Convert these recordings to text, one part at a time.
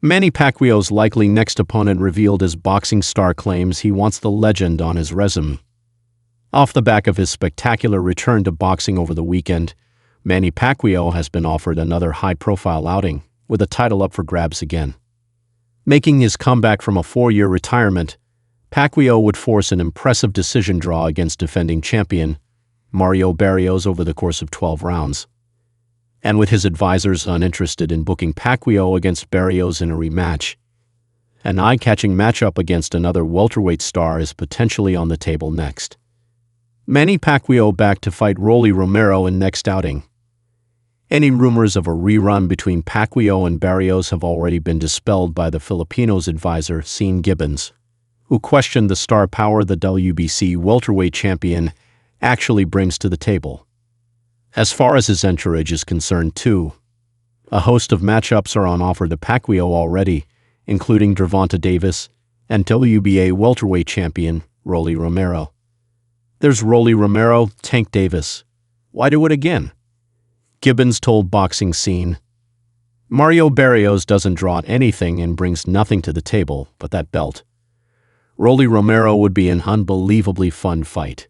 Manny Pacquiao's likely next opponent revealed as boxing star claims he wants the legend on his resume. Off the back of his spectacular return to boxing over the weekend, Manny Pacquiao has been offered another high-profile outing, with a title up for grabs again. Making his comeback from a 4-year retirement, Pacquiao would force an impressive decision draw against defending champion Mario Barrios over the course of 12 rounds. And with his advisors uninterested in booking Pacquiao against Barrios in a rematch, an eye-catching matchup against another welterweight star is potentially on the table next. Manny Pacquiao back to fight Rolly Romero in next outing. Any rumors of a rerun between Pacquiao and Barrios have already been dispelled by the Filipino's advisor, Sean Gibbons, who questioned the star power the WBC welterweight champion actually brings to the table. As far as his entourage is concerned, too, a host of matchups are on offer to Pacquiao already, including Gervonta Davis and WNBA welterweight champion Rolly Romero. There's Rolly Romero, Tank Davis. Why do it again? Gibbons told Boxing Scene. Mario Barrios doesn't draw anything and brings nothing to the table but that belt. Rolly Romero would be an unbelievably fun fight.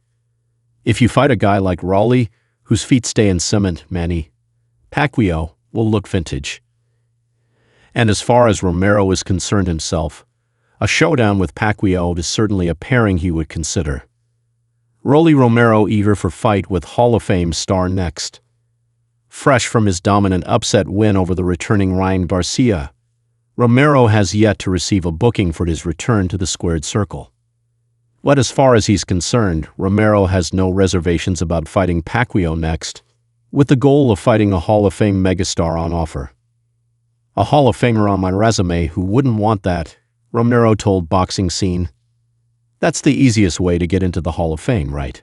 If you fight a guy like Rolly, whose feet stay in cement, Manny Pacquiao will look vintage. And as far as Romero is concerned himself, a showdown with Pacquiao is certainly a pairing he would consider. Rolly Romero eager for fight with Hall of Fame star next. Fresh from his dominant upset win over the returning Ryan Garcia, Romero has yet to receive a booking for his return to the squared circle. But as far as he's concerned, Romero has no reservations about fighting Pacquiao next, with the goal of fighting a Hall of Fame megastar on offer. A Hall of Famer on my resume, who wouldn't want that? Romero told Boxing Scene. That's the easiest way to get into the Hall of Fame, right?